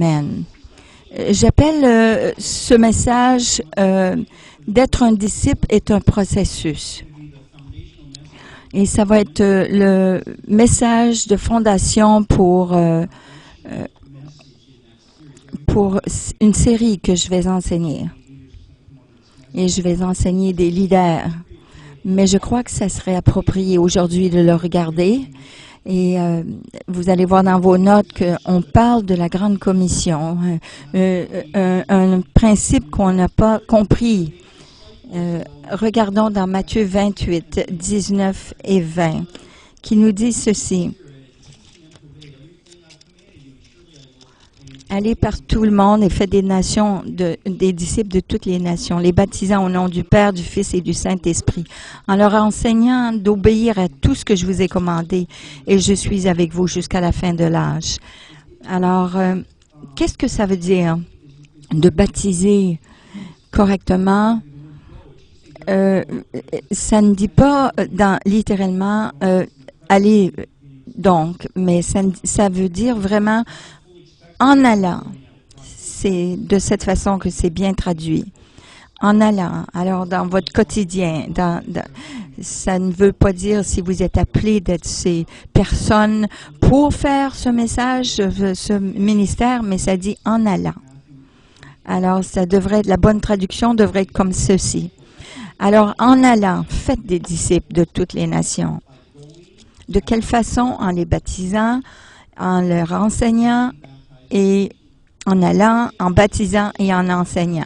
Amen. J'appelle ce message d'être un disciple est un processus. Et ça va être le message de fondation pour une série que je vais enseigner. Et je vais enseigner des leaders. Mais je crois que ça serait approprié aujourd'hui de le regarder. Et vous allez voir dans vos notes qu'on parle de la Grande Commission, un principe qu'on n'a pas compris. Regardons dans Matthieu 28, 19 et 20, qui nous dit ceci. Allez par tout le monde et faites des disciples de toutes les nations, les baptisant au nom du Père, du Fils et du Saint-Esprit, en leur enseignant d'obéir à tout ce que je vous ai commandé, et je suis avec vous jusqu'à la fin de l'âge. Alors, qu'est-ce que ça veut dire de baptiser correctement? Ça ne dit pas littéralement allez donc, mais ça veut dire vraiment en allant. C'est de cette façon que c'est bien traduit. En allant. Alors, dans votre quotidien, ça ne veut pas dire si vous êtes appelé d'être ces personnes pour faire ce message, ce ministère, mais ça dit en allant. Alors, ça devrait être, la bonne traduction devrait être comme ceci. Alors, en allant, faites des disciples de toutes les nations. De quelle façon? En les baptisant, en leur enseignant, et en allant, en baptisant et en enseignant.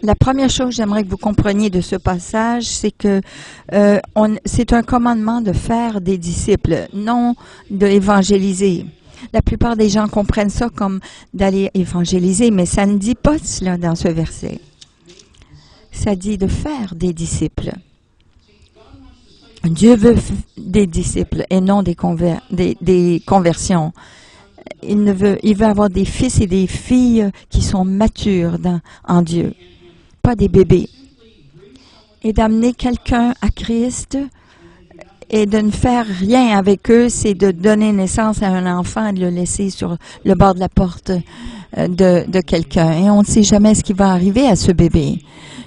La première chose que j'aimerais que vous compreniez de ce passage, c'est que c'est un commandement de faire des disciples, non d'évangéliser. La plupart des gens comprennent ça comme d'aller évangéliser, mais ça ne dit pas cela dans ce verset. Ça dit de faire des disciples. Dieu veut des disciples et non des conversions. Il veut avoir des fils et des filles qui sont matures en Dieu, pas des bébés. Et d'amener quelqu'un à Christ et de ne faire rien avec eux, c'est de donner naissance à un enfant et de le laisser sur le bord de la porte de quelqu'un. Et on ne sait jamais ce qui va arriver à ce bébé.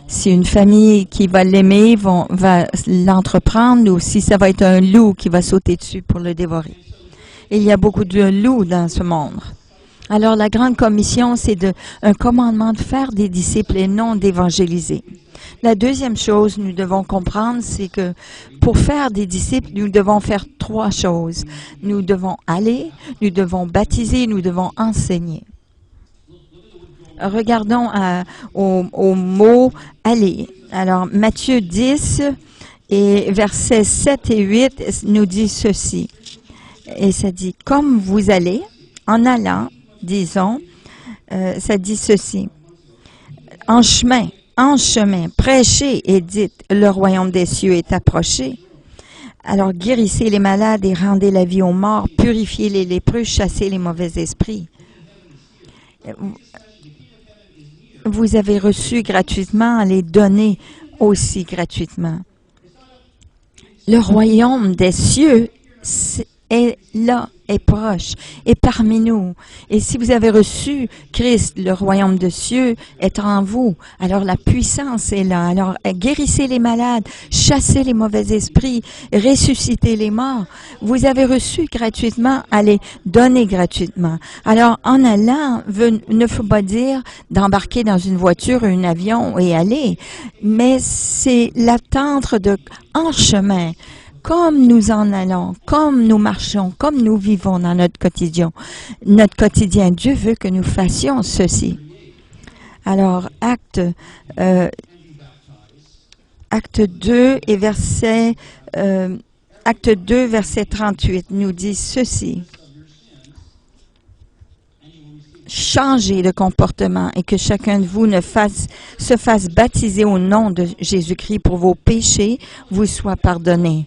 Si une famille qui va l'aimer va l'entreprendre ou si ça va être un loup qui va sauter dessus pour le dévorer. Il y a beaucoup de loups dans ce monde. Alors, la Grande Commission, c'est un commandement de faire des disciples et non d'évangéliser. La deuxième chose que nous devons comprendre, c'est que pour faire des disciples, nous devons faire trois choses. Nous devons aller, nous devons baptiser, nous devons enseigner. Regardons au mot « aller ». Alors, Matthieu 10 et versets 7 et 8 nous dit ceci. Et ça dit, comme vous allez, en allant, disons, ça dit ceci. En chemin, prêchez et dites, le royaume des cieux est approché. Alors guérissez les malades et rendez la vie aux morts, purifiez les lépreux, chassez les mauvais esprits. Vous avez reçu gratuitement, les donnez aussi gratuitement. Le royaume des cieux est là, est proche, est parmi nous. Et si vous avez reçu Christ, le royaume des cieux est en vous. Alors la puissance est là. Alors guérissez les malades, chassez les mauvais esprits, ressuscitez les morts. Vous avez reçu gratuitement, allez donner gratuitement. Alors en allant, ne faut pas dire d'embarquer dans une voiture ou un avion et aller, mais c'est l'attendre en chemin. Comme nous en allons, comme nous marchons, comme nous vivons dans notre quotidien, Dieu veut que nous fassions ceci. Alors, acte 2 et verset 38 nous dit ceci. Changez de comportement et que chacun de vous se fasse baptiser au nom de Jésus-Christ pour vos péchés vous soient pardonnés.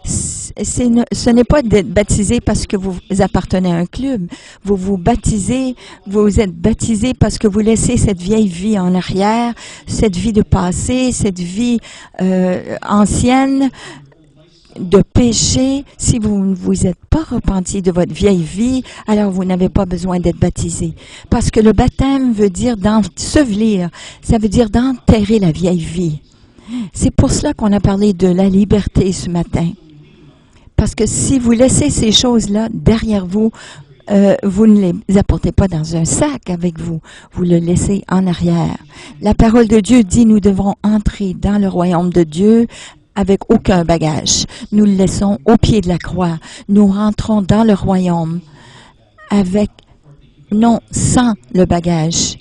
Ce n'est pas d'être baptisé parce que vous appartenez à un club. Vous êtes baptisé parce que vous laissez cette vieille vie en arrière, cette vie de passé, cette vie ancienne. de péché, si vous ne vous êtes pas repenti de votre vieille vie, alors vous n'avez pas besoin d'être baptisé. Parce que le baptême veut dire d'ensevelir, ça veut dire d'enterrer la vieille vie. C'est pour cela qu'on a parlé de la liberté ce matin. Parce que si vous laissez ces choses-là derrière vous, vous ne les apportez pas dans un sac avec vous, vous le laissez en arrière. La parole de Dieu dit nous devons entrer dans le royaume de Dieu avec aucun bagage. Nous le laissons au pied de la croix. Nous rentrons dans le royaume sans le bagage.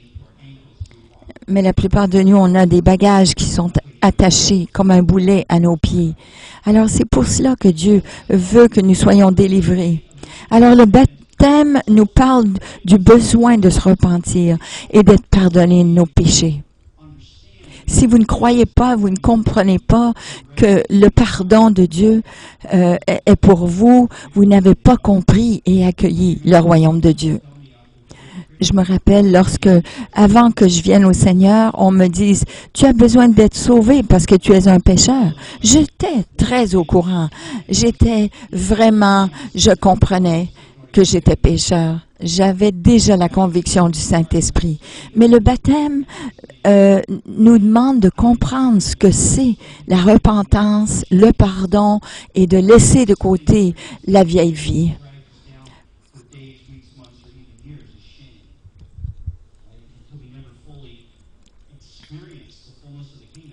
Mais la plupart de nous, on a des bagages qui sont attachés comme un boulet à nos pieds. Alors c'est pour cela que Dieu veut que nous soyons délivrés. Alors le baptême nous parle du besoin de se repentir et d'être pardonné de nos péchés. Si vous ne croyez pas, vous ne comprenez pas que le pardon de Dieu est pour vous, vous n'avez pas compris et accueilli le royaume de Dieu. Je me rappelle avant que je vienne au Seigneur, on me dise, tu as besoin d'être sauvé parce que tu es un pécheur. J'étais très au courant. Je comprenais que j'étais pécheur. J'avais déjà la conviction du Saint-Esprit. Mais le baptême nous demande de comprendre ce que c'est la repentance, le pardon et de laisser de côté la vieille vie.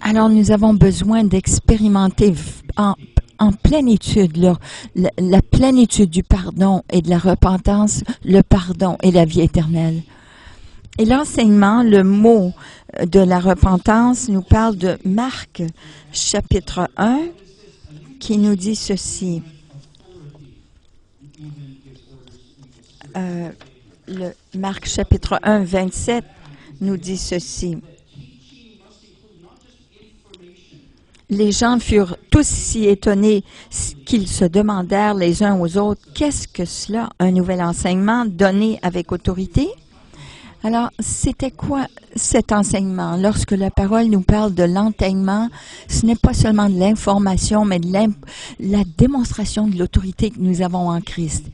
Alors, nous avons besoin d'expérimenter en plénitude la plénitude du pardon et de la repentance, le pardon et la vie éternelle. Et l'enseignement, le mot de la repentance, nous parle de Marc, chapitre 1, qui nous dit ceci. Marc, chapitre 1, 27, nous dit ceci. Les gens furent tous si étonnés qu'ils se demandèrent les uns aux autres, qu'est-ce que cela, un nouvel enseignement donné avec autorité? Alors, c'était quoi cet enseignement? Lorsque la parole nous parle de l'enseignement, ce n'est pas seulement de l'information, mais de la démonstration de l'autorité que nous avons en Christ.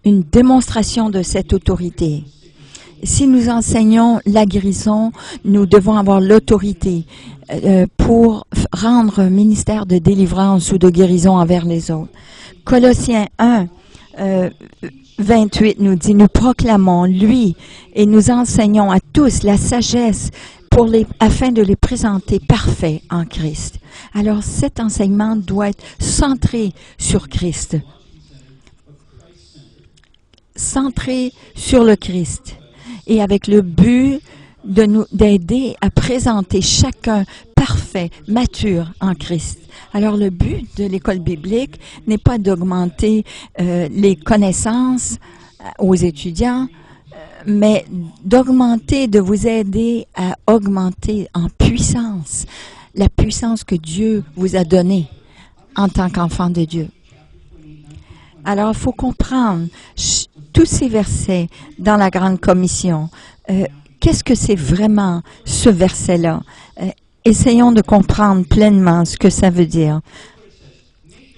Une démonstration de cette autorité. Si nous enseignons la guérison, nous devons avoir l'autorité pour rendre un ministère de délivrance ou de guérison envers les autres. Colossiens 1, 28 nous dit, nous proclamons lui et nous enseignons à tous la sagesse afin de les présenter parfaits en Christ. Alors cet enseignement doit être centré sur Christ. Centré sur le Christ. Et avec le but d'aider à présenter chacun parfait, mature en Christ. Alors, le but de l'école biblique n'est pas d'augmenter les connaissances aux étudiants, mais de vous aider à augmenter en puissance la puissance que Dieu vous a donnée en tant qu'enfant de Dieu. Alors, il faut comprendre tous ces versets dans la Grande Commission. Qu'est-ce que c'est vraiment ce verset-là? Essayons de comprendre pleinement ce que ça veut dire.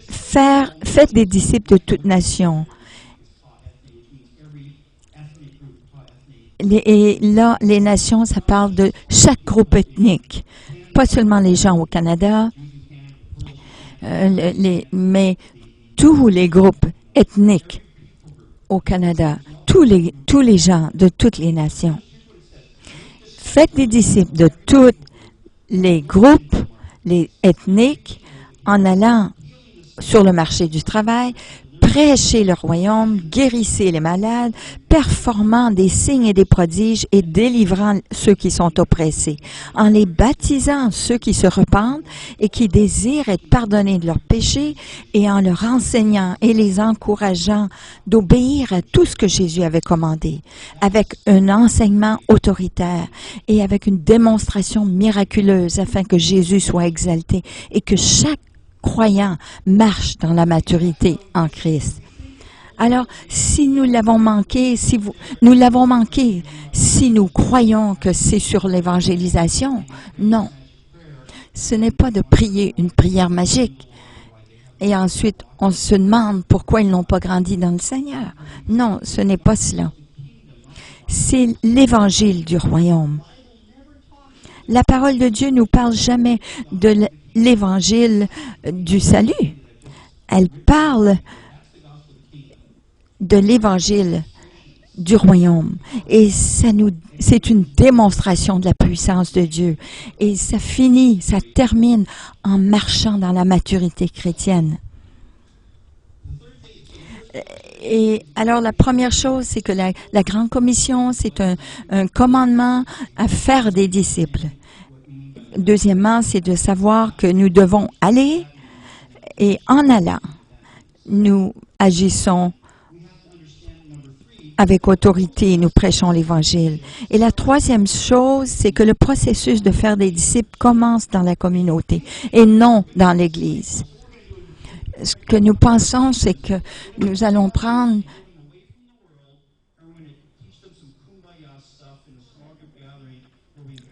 Faites des disciples de toute nation. Et là, les nations, ça parle de chaque groupe ethnique. Pas seulement les gens au Canada, mais tous les groupes ethniques au Canada, tous les gens de toutes les nations. Faites des disciples de tous les groupes, les ethniques, en allant sur le marché du travail, prêchez le royaume, guérissez les malades, performant des signes et des prodiges et délivrant ceux qui sont oppressés, en les baptisant ceux qui se repentent et qui désirent être pardonnés de leurs péchés et en leur enseignant et les encourageant d'obéir à tout ce que Jésus avait commandé, avec un enseignement autoritaire et avec une démonstration miraculeuse afin que Jésus soit exalté et que chaque croyant marche dans la maturité en Christ. Alors, si nous l'avons manqué, si nous croyons que c'est sur l'évangélisation, non. Ce n'est pas de prier une prière magique. et ensuite on se demande pourquoi ils n'ont pas grandi dans le Seigneur. Non, ce n'est pas cela. C'est l'évangile du royaume. La parole de Dieu ne nous parle jamais de l'évangile du salut. Elle parle de l'évangile du royaume. Et c'est une démonstration de la puissance de Dieu. Et ça termine en marchant dans la maturité chrétienne. Et alors, la première chose, c'est que la Grande Commission, c'est un commandement à faire des disciples. Deuxièmement, c'est de savoir que nous devons aller et en allant, nous agissons avec autorité et nous prêchons l'Évangile. Et la troisième chose, c'est que le processus de faire des disciples commence dans la communauté et non dans l'Église. Ce que nous pensons, c'est que nous allons prendre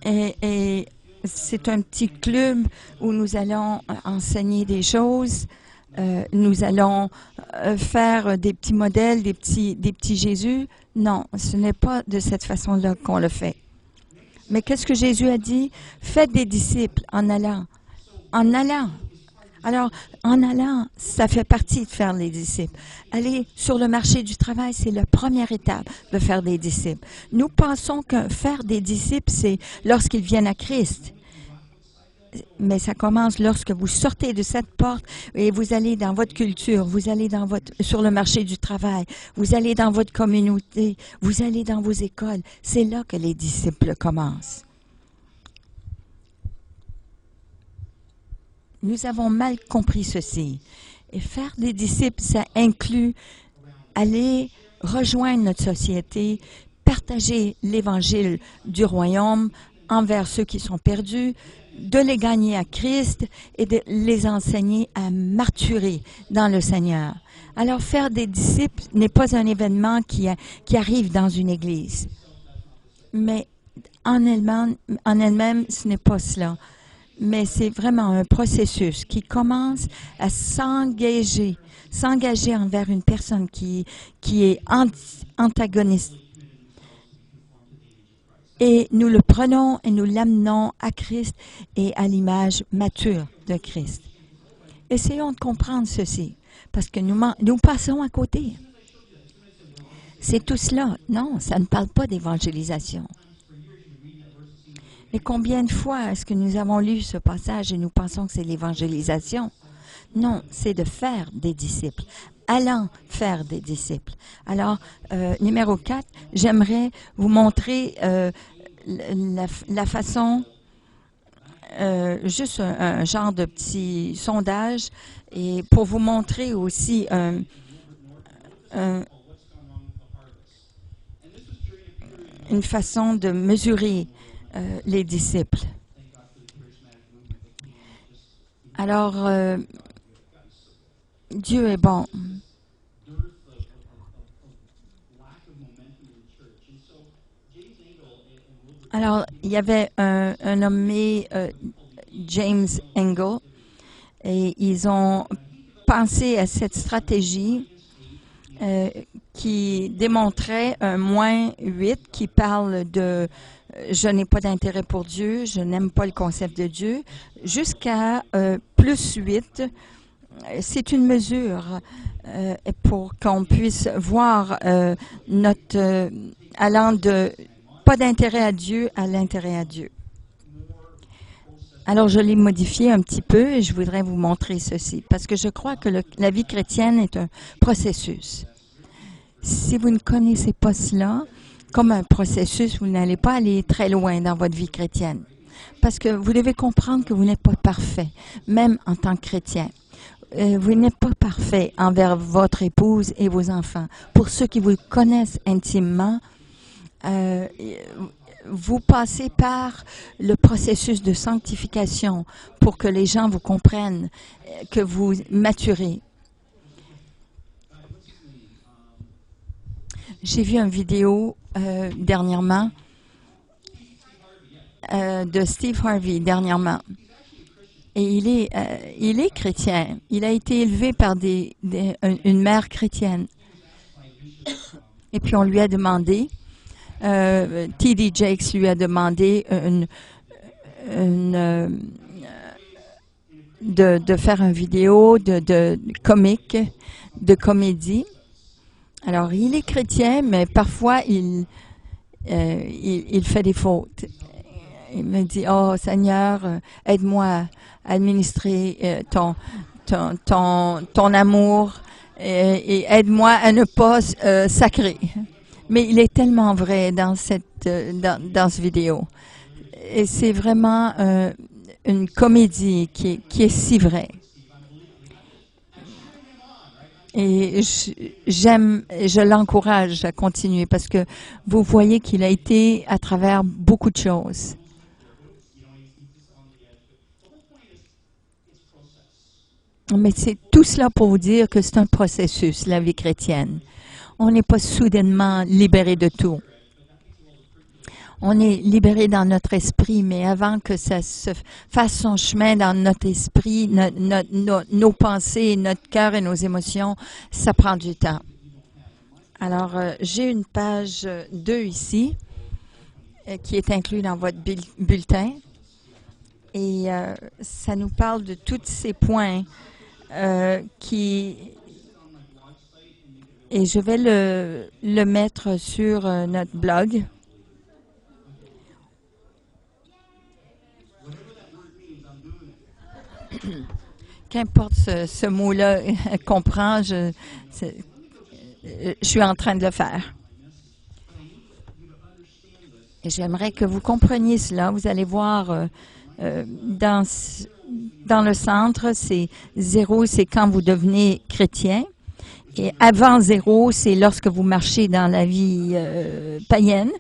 et c'est un petit club où nous allons enseigner des choses. Nous allons faire des petits modèles, des petits Jésus. Non, ce n'est pas de cette façon-là qu'on le fait. Mais qu'est-ce que Jésus a dit? Faites des disciples en allant. En allant. Alors, en allant, ça fait partie de faire les disciples. Aller sur le marché du travail, c'est la première étape de faire des disciples. Nous pensons que faire des disciples, c'est lorsqu'ils viennent à Christ. Mais ça commence lorsque vous sortez de cette porte et vous allez dans votre culture, vous allez sur le marché du travail, vous allez dans votre communauté, vous allez dans vos écoles. C'est là que les disciples commencent. Nous avons mal compris ceci. Et faire des disciples, ça inclut aller rejoindre notre société, partager l'évangile du royaume envers ceux qui sont perdus, de les gagner à Christ et de les enseigner à maturer dans le Seigneur. Alors, faire des disciples n'est pas un événement qui arrive dans une église. Mais en elle-même, ce n'est pas cela. Mais c'est vraiment un processus qui commence à s'engager envers une personne qui est antagoniste. Et nous le prenons et nous l'amenons à Christ et à l'image mature de Christ. Essayons de comprendre ceci, parce que nous passons à côté. C'est tout cela. Non, ça ne parle pas d'évangélisation. Et combien de fois est-ce que nous avons lu ce passage et nous pensons que c'est l'évangélisation? Non, c'est de faire des disciples. Allant faire des disciples. Alors, numéro 4, j'aimerais vous montrer la façon, juste un genre de petit sondage, et pour vous montrer aussi une façon de mesurer les disciples. Alors, Dieu est bon. Alors, il y avait un nommé James Engel, et ils ont pensé à cette stratégie qui démontrait un -8 qui parle de je n'ai pas d'intérêt pour Dieu, je n'aime pas le concept de Dieu, jusqu'à +8. C'est une mesure pour qu'on puisse voir notre allant de pas d'intérêt à Dieu à l'intérêt à Dieu. Alors, je l'ai modifié un petit peu et je voudrais vous montrer ceci, parce que je crois que la vie chrétienne est un processus. Si vous ne connaissez pas cela comme un processus, vous n'allez pas aller très loin dans votre vie chrétienne, parce que vous devez comprendre que vous n'êtes pas parfait, même en tant que chrétien. Vous n'êtes pas parfait envers votre épouse et vos enfants. Pour ceux qui vous connaissent intimement, vous passez par le processus de sanctification pour que les gens vous comprennent, que vous maturez. J'ai vu une vidéo dernièrement de Steve Harvey dernièrement. Et il est chrétien. Il a été élevé par une mère chrétienne. Et puis on lui a demandé, T.D. Jakes lui a demandé de faire une vidéo de comique, de comédie. Alors il est chrétien, mais parfois il fait des fautes. Il me dit, oh Seigneur, aide-moi à administrer ton amour et aide-moi à ne pas sacrer. Mais il est tellement vrai dans cette vidéo. Et c'est vraiment une comédie qui est si vraie. Et je l'encourage à continuer parce que vous voyez qu'il a été à travers beaucoup de choses. Mais c'est tout cela pour vous dire que c'est un processus, la vie chrétienne. On n'est pas soudainement libéré de tout. On est libéré dans notre esprit, mais avant que ça se fasse son chemin dans notre esprit, nos pensées, notre cœur et nos émotions, ça prend du temps. Alors, j'ai une page 2 ici, qui est inclue dans votre bulletin. Et ça nous parle de tous ces points et je vais le mettre sur notre blog. Qu'importe ce mot-là comprend, je suis en train de le faire. Et j'aimerais que vous compreniez cela. Vous allez voir dans le centre, c'est 0, c'est quand vous devenez chrétien. Et avant 0, c'est lorsque vous marchez dans la vie païenne.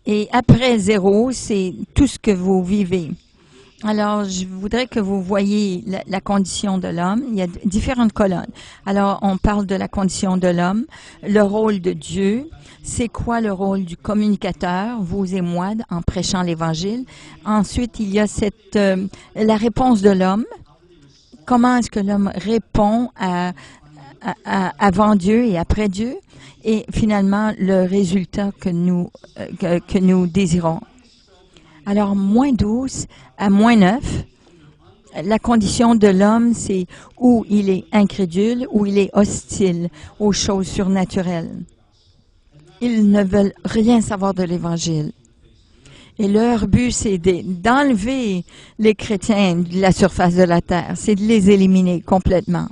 Et après 0, c'est tout ce que vous vivez. Alors, je voudrais que vous voyiez la condition de l'homme. Il y a différentes colonnes. Alors, on parle de la condition de l'homme, le rôle de Dieu. C'est quoi le rôle du communicateur, vous et moi, en prêchant l'Évangile? Ensuite, il y a la réponse de l'homme. Comment est-ce que l'homme répond avant Dieu et après Dieu? Et finalement, le résultat que nous désirons. Alors, moins 12 à moins 9, la condition de l'homme, c'est où il est incrédule, où il est hostile aux choses surnaturelles. Ils ne veulent rien savoir de l'Évangile. Et leur but, c'est d'enlever les chrétiens de la surface de la terre. C'est de les éliminer complètement.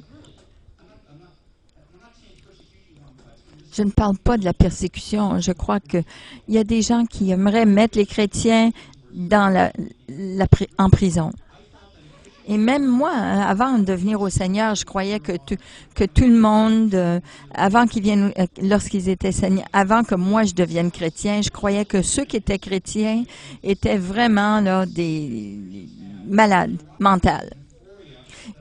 Je ne parle pas de la persécution. Je crois qu'il y a des gens qui aimeraient mettre les chrétiens en prison. Et même moi, avant de venir au Seigneur, je croyais que tout le monde, avant qu'ils viennent, lorsqu'ils étaient Seigneurs, avant que moi je devienne chrétien, je croyais que ceux qui étaient chrétiens étaient vraiment là des malades mentales.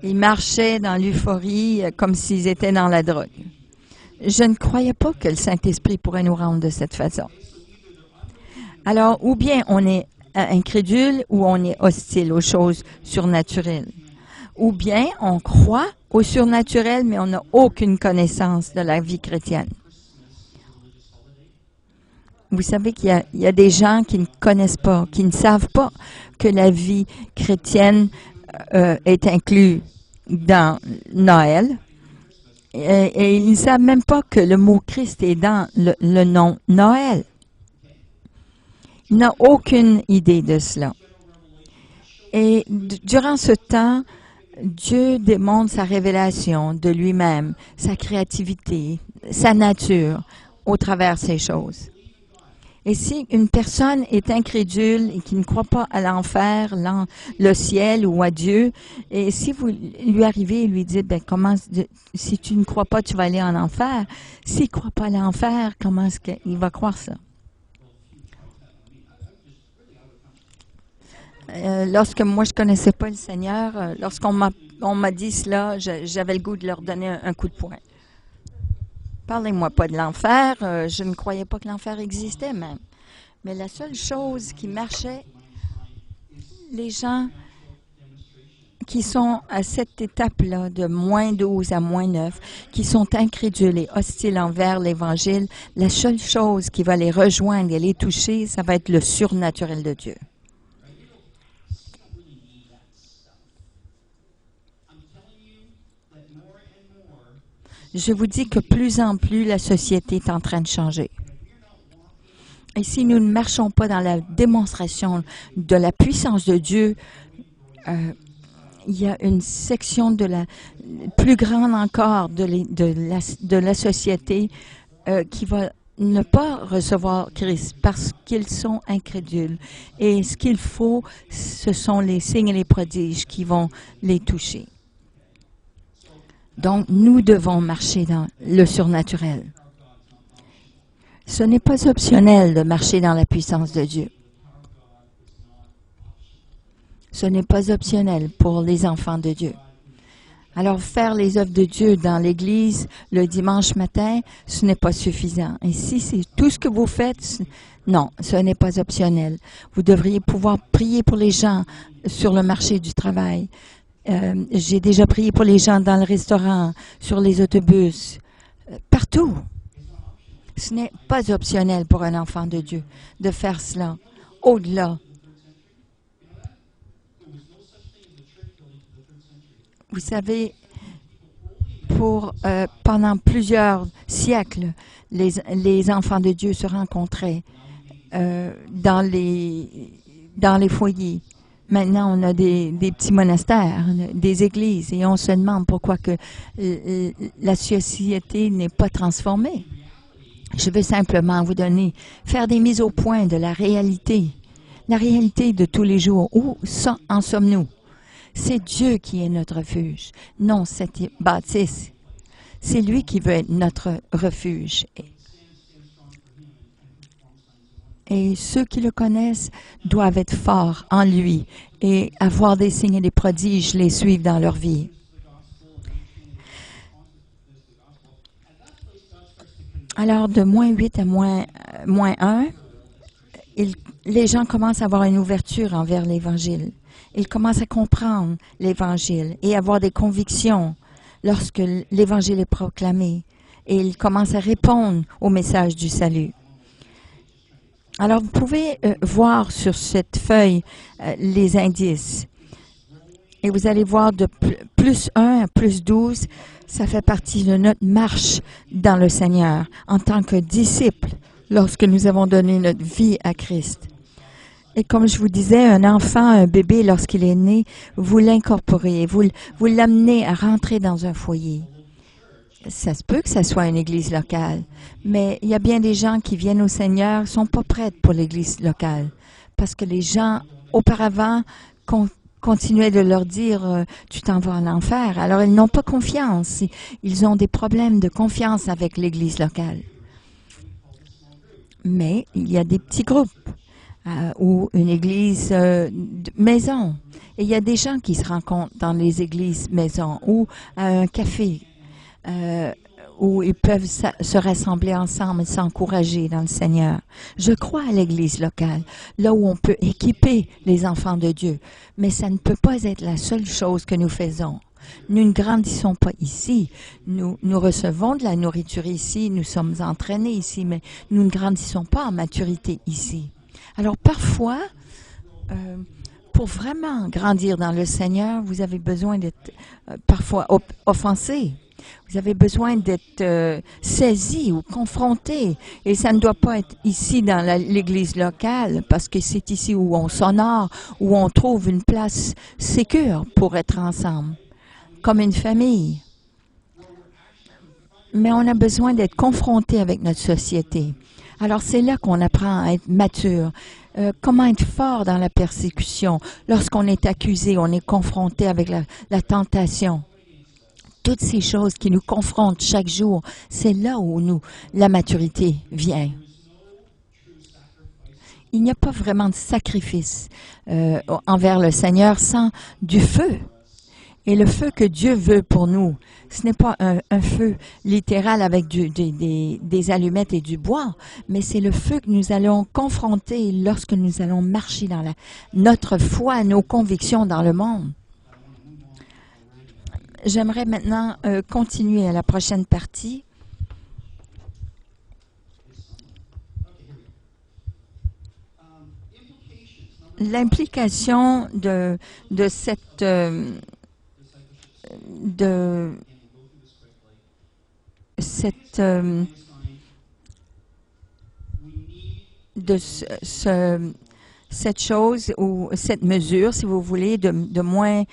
Ils marchaient dans l'euphorie comme s'ils étaient dans la drogue. Je ne croyais pas que le Saint-Esprit pourrait nous rendre de cette façon. Alors, ou bien on est incrédule ou on est hostile aux choses surnaturelles. Ou bien on croit au surnaturel, mais on n'a aucune connaissance de la vie chrétienne. Vous savez qu'il y a des gens qui ne connaissent pas, qui ne savent pas que la vie chrétienne est inclue dans Noël. Et ils ne savent même pas que le mot Christ est dans le nom Noël. Il n'a aucune idée de cela. Et durant ce temps, Dieu démontre sa révélation de lui-même, sa créativité, sa nature au travers de ces choses. Et si une personne est incrédule et qui ne croit pas à l'enfer, le ciel ou à Dieu, et si vous lui arrivez et lui dites, ben, si tu ne crois pas, tu vas aller en enfer. S'il ne croit pas à l'enfer, comment est-ce qu'il va croire ça? Lorsque moi, je ne connaissais pas le Seigneur, lorsqu'on m'a dit cela, j'avais le goût de leur donner un coup de poing. Parlez-moi pas de l'enfer. Je ne croyais pas que l'enfer existait même. Mais la seule chose qui marchait, les gens qui sont à cette étape-là de moins 12 à moins 9, qui sont incrédules et hostiles envers l'Évangile, la seule chose qui va les rejoindre et les toucher, ça va être le surnaturel de Dieu. Je vous dis que plus en plus, la société est en train de changer. Et si nous ne marchons pas dans la démonstration de la puissance de Dieu, il y a une section de la plus grande encore de la société qui va ne pas recevoir Christ parce qu'ils sont incrédules. Et ce qu'il faut, ce sont les signes et les prodiges qui vont les toucher. Donc, nous devons marcher dans le surnaturel. Ce n'est pas optionnel de marcher dans la puissance de Dieu. Ce n'est pas optionnel pour les enfants de Dieu. Alors, faire les œuvres de Dieu dans l'Église le dimanche matin, ce n'est pas suffisant. Et si c'est tout ce que vous faites, non, ce n'est pas optionnel. Vous devriez pouvoir prier pour les gens sur le marché du travail. J'ai déjà prié pour les gens dans le restaurant, sur les autobus, partout. Ce n'est pas optionnel pour un enfant de Dieu de faire cela, au-delà. Vous savez, pendant plusieurs siècles, les enfants de Dieu se rencontraient dans les foyers. Maintenant, on a des petits monastères, des églises, et on se demande pourquoi que la société n'est pas transformée. Je veux simplement faire des mises au point de la réalité de tous les jours. Où en sommes-nous? C'est Dieu qui est notre refuge, non cette bâtisse. C'est lui qui veut être notre refuge. Et ceux qui le connaissent doivent être forts en lui et avoir des signes et des prodiges les suivre dans leur vie. Alors, de moins 8 à moins 1, les gens commencent à avoir une ouverture envers l'Évangile. Ils commencent à comprendre l'Évangile et avoir des convictions lorsque l'Évangile est proclamé. Et ils commencent à répondre au message du salut. Alors, vous pouvez voir sur cette feuille les indices. Et vous allez voir de plus 1 à plus 12, ça fait partie de notre marche dans le Seigneur en tant que disciples lorsque nous avons donné notre vie à Christ. Et comme je vous disais, un enfant, un bébé, lorsqu'il est né, vous l'incorporez, vous l'amenez à rentrer dans un foyer. Ça se peut que ça soit une église locale, mais il y a bien des gens qui viennent au Seigneur, ne sont pas prêts pour l'église locale, parce que les gens, auparavant, continuaient de leur dire « tu t'en vas en enfer ». Alors, ils n'ont pas confiance. Ils ont des problèmes de confiance avec l'église locale. Mais il y a des petits groupes. Ou une église maison. Et il y a des gens qui se rencontrent dans les églises maison ou à un café où ils peuvent se rassembler ensemble et s'encourager dans le Seigneur. Je crois à l'église locale, là où on peut équiper les enfants de Dieu, mais ça ne peut pas être la seule chose que nous faisons. Nous ne grandissons pas ici. Nous recevons de la nourriture ici, nous sommes entraînés ici, mais nous ne grandissons pas en maturité ici. Alors parfois, pour vraiment grandir dans le Seigneur, vous avez besoin d'être parfois offensé. Vous avez besoin d'être saisi ou confronté. Et ça ne doit pas être ici dans l'église locale, parce que c'est ici où on s'honore, où on trouve une place sécure pour être ensemble, comme une famille. Mais on a besoin d'être confronté avec notre société. Alors, c'est là qu'on apprend à être mature. Comment être fort dans la persécution. Lorsqu'on est accusé, on est confronté avec la tentation. Toutes ces choses qui nous confrontent chaque jour, c'est là où la maturité vient. Il n'y a pas vraiment de sacrifice envers le Seigneur sans du feu. Et le feu que Dieu veut pour nous, ce n'est pas un feu littéral avec des allumettes et du bois, mais c'est le feu que nous allons confronter lorsque nous allons marcher dans notre foi, nos convictions dans le monde. J'aimerais maintenant continuer à la prochaine partie. L'implication de cette de cette de cette chose ou cette mesure, si vous voulez, de moins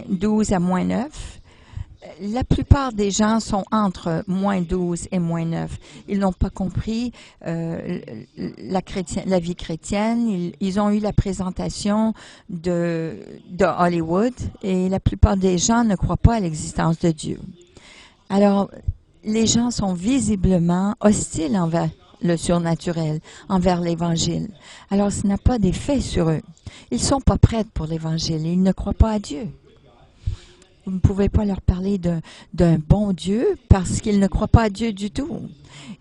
12 à moins 9. La plupart des gens sont entre moins 12 et moins 9. Ils n'ont pas compris la vie chrétienne. Ils ont eu la présentation de Hollywood et la plupart des gens ne croient pas à l'existence de Dieu. Alors, les gens sont visiblement hostiles envers le surnaturel, envers l'Évangile. Alors, ce n'a pas d'effet sur eux. Ils ne sont pas prêts pour l'Évangile. Ils ne croient pas à Dieu. Vous ne pouvez pas leur parler d'un bon Dieu parce qu'ils ne croient pas à Dieu du tout.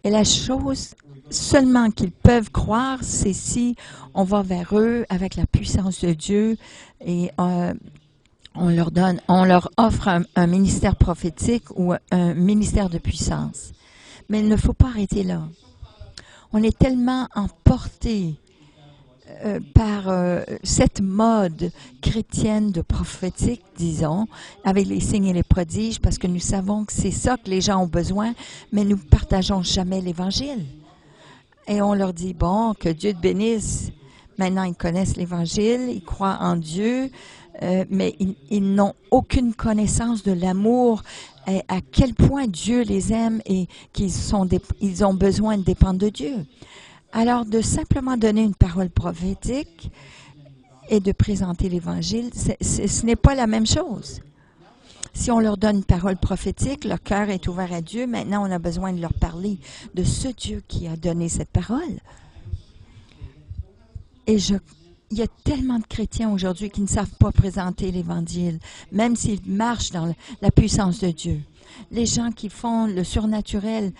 Et la chose seulement qu'ils peuvent croire, c'est si on va vers eux avec la puissance de Dieu et on leur offre un ministère prophétique ou un ministère de puissance. Mais il ne faut pas arrêter là. On est tellement emporté par cette mode chrétienne de prophétique, disons, avec les signes et les prodiges, parce que nous savons que c'est ça que les gens ont besoin, mais nous ne partageons jamais l'Évangile. Et on leur dit, bon, que Dieu te bénisse. Maintenant, ils connaissent l'Évangile, ils croient en Dieu, mais ils n'ont aucune connaissance de l'amour, et à quel point Dieu les aime et ils ont besoin de dépendre de Dieu. Alors, de simplement donner une parole prophétique et de présenter l'Évangile, ce n'est pas la même chose. Si on leur donne une parole prophétique, leur cœur est ouvert à Dieu. Maintenant, on a besoin de leur parler de ce Dieu qui a donné cette parole. Et il y a tellement de chrétiens aujourd'hui qui ne savent pas présenter l'Évangile, même s'ils marchent dans la puissance de Dieu. Les gens qui font le surnaturel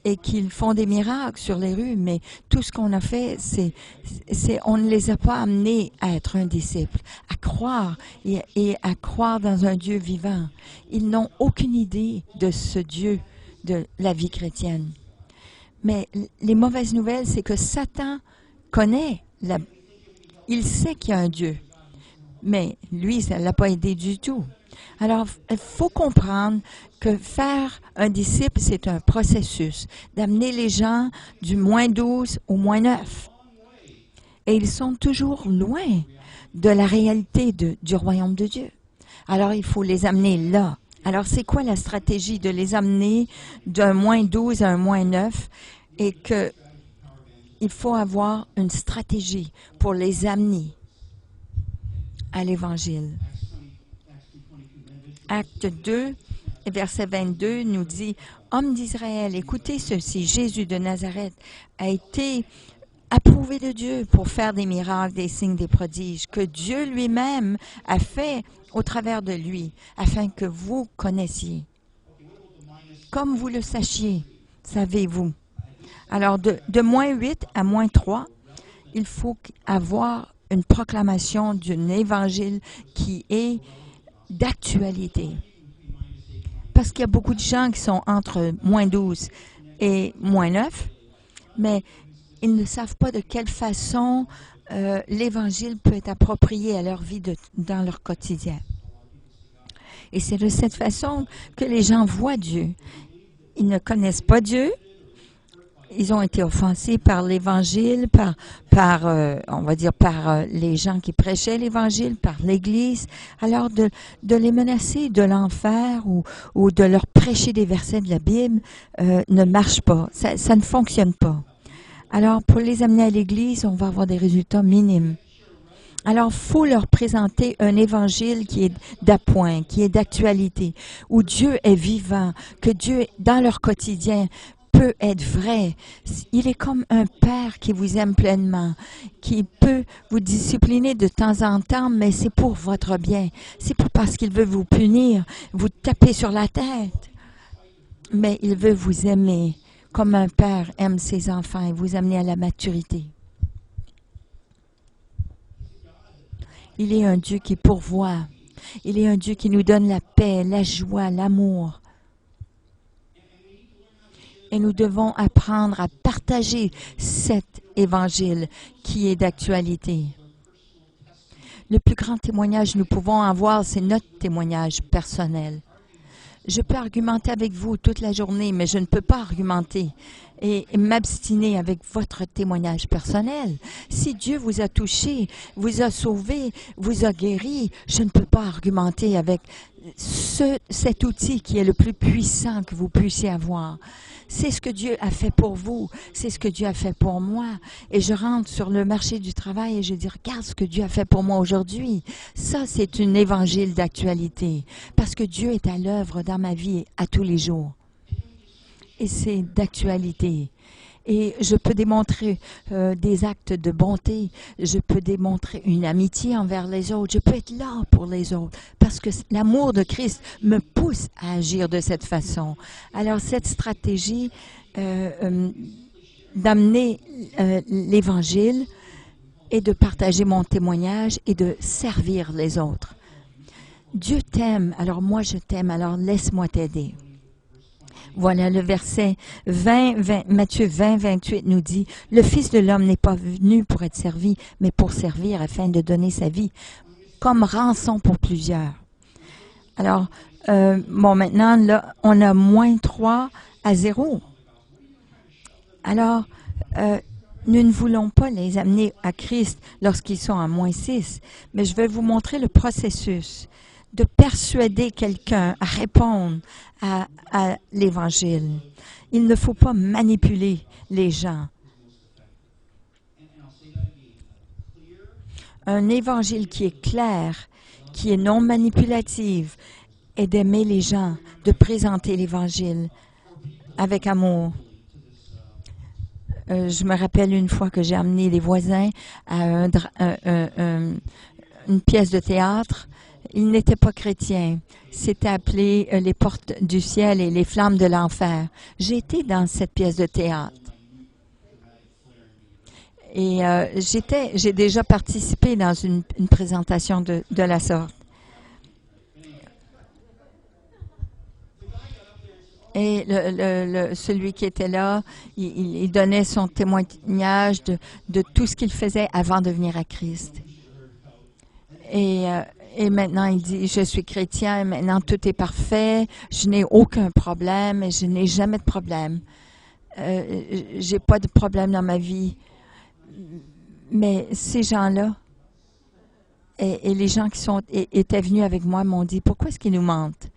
et qui font des miracles sur les rues, mais tout ce qu'on a fait, on ne les a pas amenés à être un disciple, à croire et à croire dans un Dieu vivant. Ils n'ont aucune idée de ce Dieu de la vie chrétienne. Mais les mauvaises nouvelles, c'est que Satan connaît il sait qu'il y a un Dieu, mais lui, ça ne l'a pas aidé du tout. Alors, il faut comprendre que faire un disciple, c'est un processus d'amener les gens du moins 12 au moins 9. Et ils sont toujours loin de la réalité du royaume de Dieu. Alors, il faut les amener là. Alors, c'est quoi la stratégie de les amener d'un moins 12 à un moins 9 et que il faut avoir une stratégie pour les amener à l'Évangile. Acte 2, verset 22 nous dit « Hommes d'Israël, écoutez ceci, Jésus de Nazareth a été approuvé de Dieu pour faire des miracles, des signes, des prodiges, que Dieu lui-même a fait au travers de lui, afin que vous connaissiez. Comme vous le sachiez, savez-vous. » Alors, de moins 8 à moins 3, il faut avoir une proclamation d'un évangile qui est d'actualité. Parce qu'il y a beaucoup de gens qui sont entre moins 12 et moins 9, mais ils ne savent pas de quelle façon l'Évangile peut être approprié à leur vie dans leur quotidien. Et c'est de cette façon que les gens voient Dieu. Ils ne connaissent pas Dieu. Ils ont été offensés par l'Évangile, par les gens qui prêchaient l'Évangile, par l'Église. Alors, de les menacer de l'enfer ou de leur prêcher des versets de la Bible ne marche pas. Ça ne fonctionne pas. Alors, pour les amener à l'Église, on va avoir des résultats minimes. Alors, il faut leur présenter un évangile qui est d'appoint, qui est d'actualité, où Dieu est vivant, que Dieu, dans leur quotidien, peut être vrai. Il est comme un père qui vous aime pleinement, qui peut vous discipliner de temps en temps, mais c'est pour votre bien. C'est pas parce qu'il veut vous punir, vous taper sur la tête, mais il veut vous aimer comme un père aime ses enfants et vous amener à la maturité. Il est un Dieu qui pourvoit. Il est un Dieu qui nous donne la paix, la joie, l'amour. Et nous devons apprendre à partager cet évangile qui est d'actualité. Le plus grand témoignage que nous pouvons avoir, c'est notre témoignage personnel. Je peux argumenter avec vous toute la journée, mais je ne peux pas argumenter et m'abstiner avec votre témoignage personnel. Si Dieu vous a touché, vous a sauvé, vous a guéri, je ne peux pas argumenter avec cet outil qui est le plus puissant que vous puissiez avoir. C'est ce que Dieu a fait pour vous, c'est ce que Dieu a fait pour moi. Et je rentre sur le marché du travail et je dis, regarde ce que Dieu a fait pour moi aujourd'hui. Ça, c'est un évangile d'actualité, parce que Dieu est à l'œuvre dans ma vie à tous les jours. Et c'est d'actualité. Et je peux démontrer des actes de bonté, je peux démontrer une amitié envers les autres, je peux être là pour les autres, parce que l'amour de Christ me pousse à agir de cette façon. Alors cette stratégie d'amener l'Évangile et de partager mon témoignage et de servir les autres. Dieu t'aime, alors moi je t'aime, alors laisse-moi t'aider. Voilà, le verset 20, Matthieu 20, 28 nous dit, « Le Fils de l'homme n'est pas venu pour être servi, mais pour servir afin de donner sa vie comme rançon pour plusieurs. » Alors, maintenant, là, on a -3-0. Alors, nous ne voulons pas les amener à Christ lorsqu'ils sont à -6, mais je vais vous montrer le processus de persuader quelqu'un à répondre à l'Évangile. Il ne faut pas manipuler les gens. Un Évangile qui est clair, qui est non manipulatif, est d'aimer les gens, de présenter l'Évangile avec amour. Je me rappelle une fois que j'ai amené les voisins à une pièce de théâtre. Ils n'étaient pas chrétiens. C'était appelé Les portes du ciel et les flammes de l'enfer. J'ai été dans cette pièce de théâtre. Et j'ai déjà participé dans une présentation de la sorte. Et celui qui était là, il donnait son témoignage de tout ce qu'il faisait avant de venir à Christ. Et maintenant, il dit, je suis chrétien, et maintenant tout est parfait, je n'ai aucun problème, et je n'ai jamais de problème. J'ai pas de problème dans ma vie. Mais ces gens-là, et les gens qui étaient venus avec moi m'ont dit, pourquoi est-ce qu'ils nous mentent?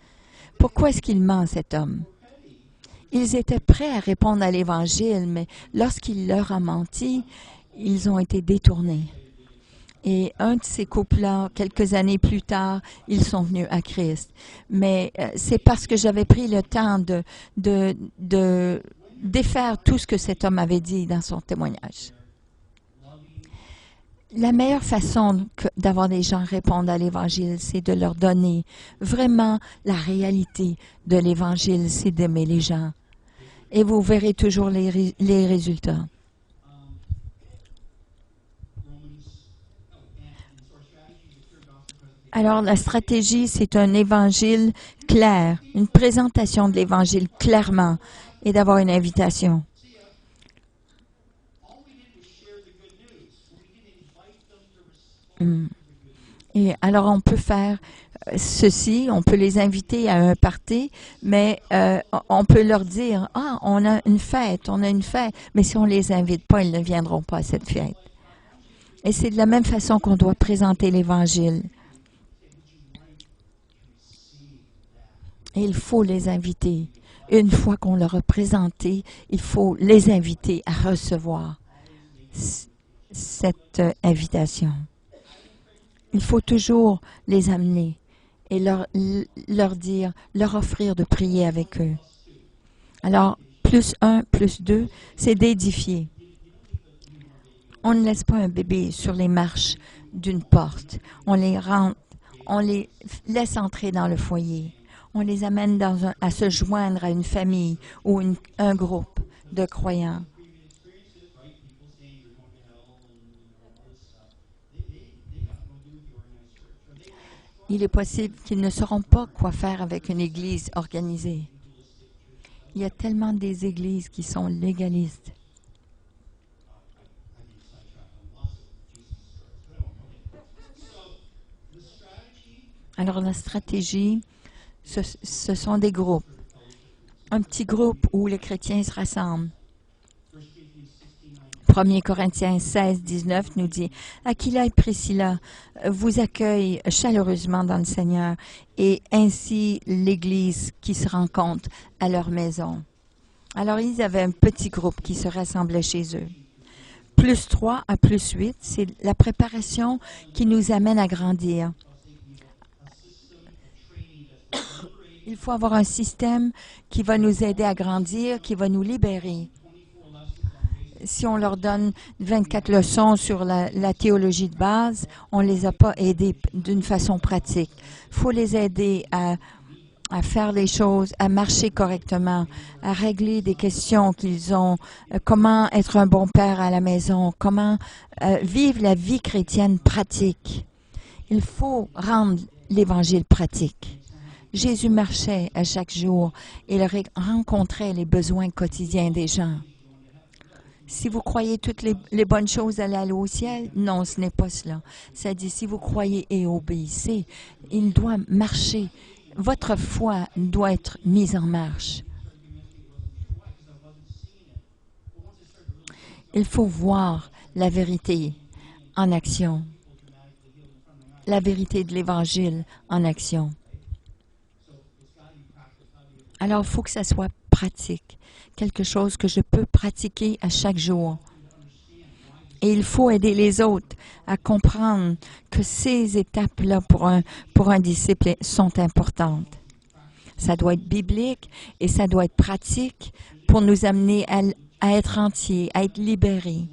Pourquoi est-ce qu'il ment, cet homme? Ils étaient prêts à répondre à l'Évangile, mais lorsqu'il leur a menti, ils ont été détournés. Et un de ces couples-là, quelques années plus tard, ils sont venus à Christ. Mais c'est parce que j'avais pris le temps de défaire tout ce que cet homme avait dit dans son témoignage. La meilleure façon d'avoir des gens répondre à l'Évangile, c'est de leur donner vraiment la réalité de l'Évangile, c'est d'aimer les gens. Et vous verrez toujours les résultats. Alors, la stratégie, c'est un évangile clair, une présentation de l'évangile clairement et d'avoir une invitation. Et alors, on peut faire ceci, on peut les inviter à un party, mais on peut leur dire, « Ah, on a une fête, mais si on ne les invite pas, ils ne viendront pas à cette fête. » Et c'est de la même façon qu'on doit présenter l'Évangile. Et il faut les inviter. Une fois qu'on leur a présenté, il faut les inviter à recevoir cette invitation. Il faut toujours les amener et leur dire, leur offrir de prier avec eux. Alors, +1, +2, c'est d'édifier. On ne laisse pas un bébé sur les marches d'une porte. On les laisse entrer dans le foyer. On les amène à se joindre à une famille ou un groupe de croyants. Il est possible qu'ils ne sauront pas quoi faire avec une église organisée. Il y a tellement des églises qui sont légalistes. Alors la stratégie, ce sont des groupes. Un petit groupe où les chrétiens se rassemblent. 1 Corinthiens 16, 19 nous dit « Aquila et Priscilla vous accueillent chaleureusement dans le Seigneur et ainsi l'Église qui se rencontre à leur maison. » Alors, ils avaient un petit groupe qui se rassemblait chez eux. Plus 3 à plus 8, c'est la préparation qui nous amène à grandir. Il faut avoir un système qui va nous aider à grandir, qui va nous libérer. Si on leur donne 24 leçons sur la théologie de base, on ne les a pas aidés d'une façon pratique. Il faut les aider à faire les choses, à marcher correctement, à régler des questions qu'ils ont, comment être un bon père à la maison, comment vivre la vie chrétienne pratique. Il faut rendre l'Évangile pratique. Jésus marchait à chaque jour et il rencontrait les besoins quotidiens des gens. Si vous croyez toutes les bonnes choses allaient aller au ciel, non, ce n'est pas cela. Ça dit, si vous croyez et obéissez, il doit marcher. Votre foi doit être mise en marche. Il faut voir la vérité en action. La vérité de l'Évangile en action. Alors, il faut que ça soit pratique. Quelque chose que je peux pratiquer à chaque jour. Et il faut aider les autres à comprendre que ces étapes-là pour un disciple sont importantes. Ça doit être biblique et ça doit être pratique pour nous amener à être entiers, à être libérés.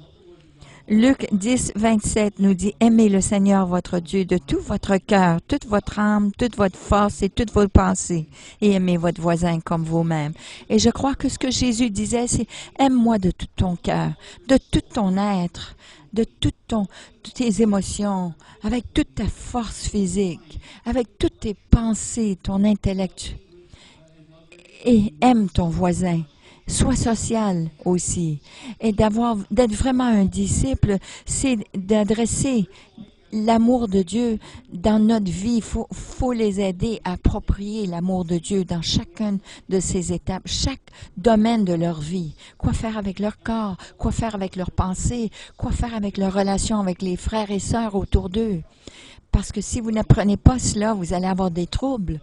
Luc 10, 27 nous dit « Aimez le Seigneur votre Dieu de tout votre cœur, toute votre âme, toute votre force et toutes vos pensées, et aimez votre voisin comme vous-même. » Et je crois que ce que Jésus disait, c'est « Aime-moi de tout ton cœur, de tout ton être, de toutes tes émotions, avec toute ta force physique, avec toutes tes pensées, ton intellect, et aime ton voisin. » Sois social aussi. Et d'être vraiment un disciple, c'est d'adresser l'amour de Dieu dans notre vie. Il faut les aider à approprier l'amour de Dieu dans chacune de ces étapes, chaque domaine de leur vie. Quoi faire avec leur corps, quoi faire avec leurs pensées, quoi faire avec leurs relations avec les frères et sœurs autour d'eux. Parce que si vous n'apprenez pas cela, vous allez avoir des troubles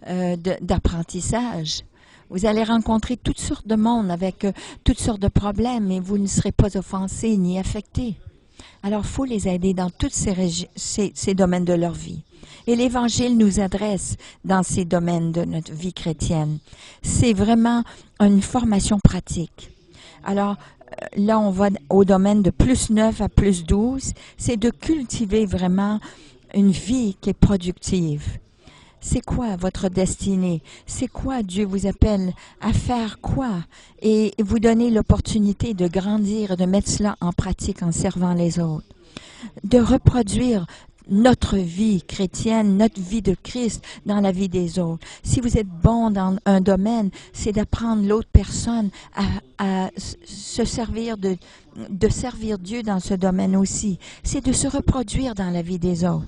d'apprentissage. Vous allez rencontrer toutes sortes de monde avec toutes sortes de problèmes et vous ne serez pas offensés ni affectés. Alors, il faut les aider dans tous ces domaines de leur vie. Et l'Évangile nous adresse dans ces domaines de notre vie chrétienne. C'est vraiment une formation pratique. Alors, là, on va au domaine de plus 9 à plus 12. C'est de cultiver vraiment une vie qui est productive. C'est quoi votre destinée? C'est quoi Dieu vous appelle à faire quoi? Et vous donner l'opportunité de grandir, de mettre cela en pratique en servant les autres. De reproduire notre vie chrétienne, notre vie de Christ dans la vie des autres. Si vous êtes bon dans un domaine, c'est d'apprendre l'autre personne à se servir de servir Dieu dans ce domaine aussi. C'est de se reproduire dans la vie des autres.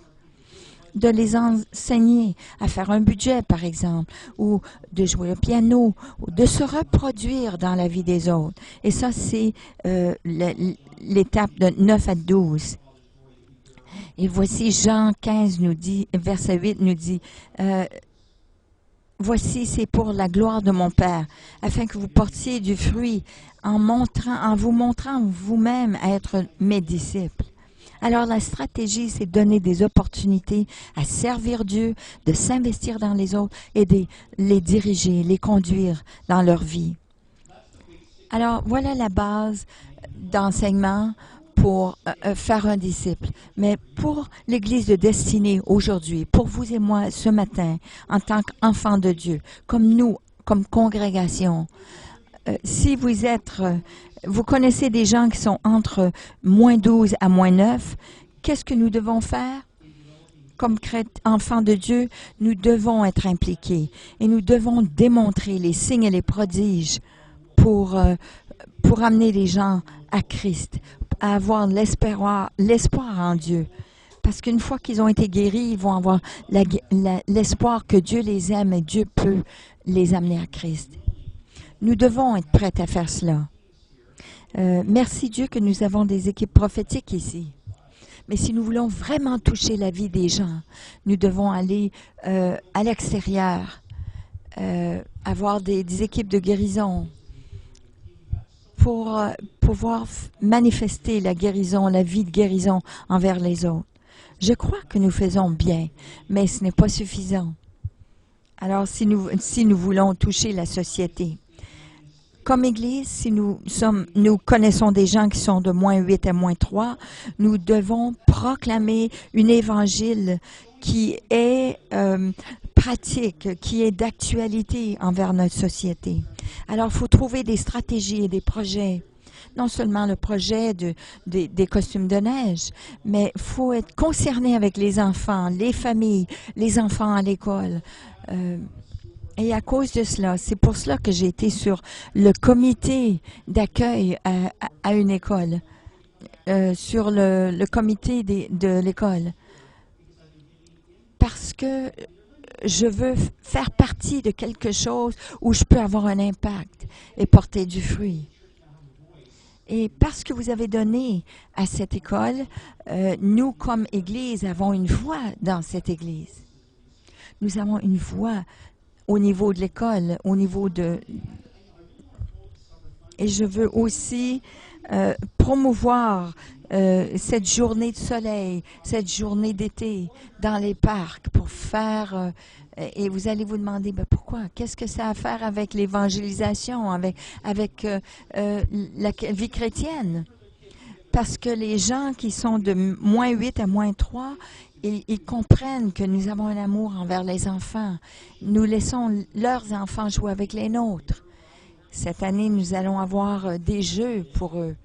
De les enseigner à faire un budget, par exemple, ou de jouer au piano, ou de se reproduire dans la vie des autres. Et ça, c'est l'étape de 9 à 12. Et voici Jean 15 nous dit, verset 8 nous dit, voici, c'est pour la gloire de mon Père, afin que vous portiez du fruit en vous montrant vous-même à être mes disciples. Alors, la stratégie, c'est de donner des opportunités à servir Dieu, de s'investir dans les autres et de les diriger, les conduire dans leur vie. Alors, voilà la base d'enseignement pour faire un disciple. Mais pour l'Église de destinée aujourd'hui, pour vous et moi ce matin, en tant qu'enfants de Dieu, comme nous, comme congrégation, si vous connaissez des gens qui sont entre moins 12 à moins 9, qu'est-ce que nous devons faire? comme enfants de Dieu, nous devons être impliqués et nous devons démontrer les signes et les prodiges pour amener les gens à Christ, à avoir l'espoir en Dieu. Parce qu'une fois qu'ils ont été guéris, ils vont avoir l'espoir que Dieu les aime et Dieu peut les amener à Christ. Nous devons être prêts à faire cela. Merci Dieu que nous avons des équipes prophétiques ici. Mais si nous voulons vraiment toucher la vie des gens, nous devons aller à l'extérieur, avoir des équipes de guérison pour pouvoir manifester la guérison, la vie de guérison envers les autres. Je crois que nous faisons bien, mais ce n'est pas suffisant. Alors, si nous voulons toucher la société, comme Église, si nous connaissons des gens qui sont de -8 à -3, nous devons proclamer un évangile qui est pratique, qui est d'actualité envers notre société. Alors, il faut trouver des stratégies et des projets. Non seulement le projet des costumes de neige, mais il faut être concerné avec les enfants, les familles, les enfants à l'école. Et à cause de cela, c'est pour cela que j'ai été sur le comité d'accueil à une école, sur le comité de l'école. Parce que je veux faire partie de quelque chose où je peux avoir un impact et porter du fruit. Et parce que vous avez donné à cette école, nous, comme Église, avons une voix dans cette Église. Nous avons une voix au niveau de l'école, au niveau de... Et je veux aussi promouvoir cette journée de soleil, cette journée d'été dans les parcs pour faire... et vous allez vous demander, ben pourquoi? Qu'est-ce que ça a à faire avec l'évangélisation, avec la vie chrétienne? Parce que les gens qui sont de -8 à -3, ils comprennent que nous avons un amour envers les enfants. Nous laissons leurs enfants jouer avec les nôtres. Cette année, nous allons avoir des jeux pour eux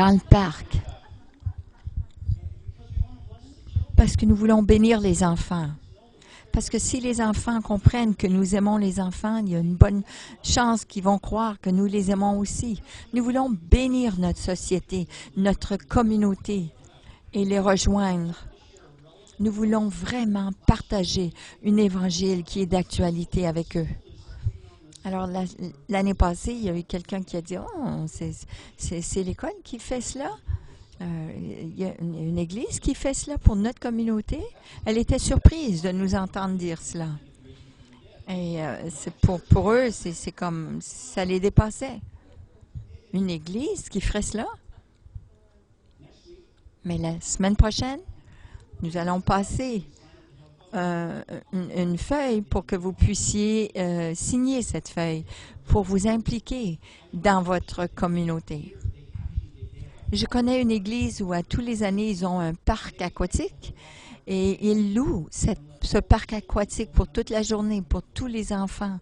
dans le parc. Parce que nous voulons bénir les enfants. Parce que si les enfants comprennent que nous aimons les enfants, il y a une bonne chance qu'ils vont croire que nous les aimons aussi. Nous voulons bénir notre société, notre communauté et les rejoindre. Nous voulons vraiment partager un évangile qui est d'actualité avec eux. Alors, l'année passée, il y a eu quelqu'un qui a dit « Oh, c'est l'école qui fait cela? Il y a une église qui fait cela pour notre communauté? » Elle était surprise de nous entendre dire cela. Et pour eux, c'est comme ça les dépassait. Une église qui ferait cela? Mais la semaine prochaine, nous allons passer une feuille pour que vous puissiez signer cette feuille pour vous impliquer dans votre communauté. Je connais une église où à tous les années, ils ont un parc aquatique et ils louent ce parc aquatique pour toute la journée, pour tous les enfants,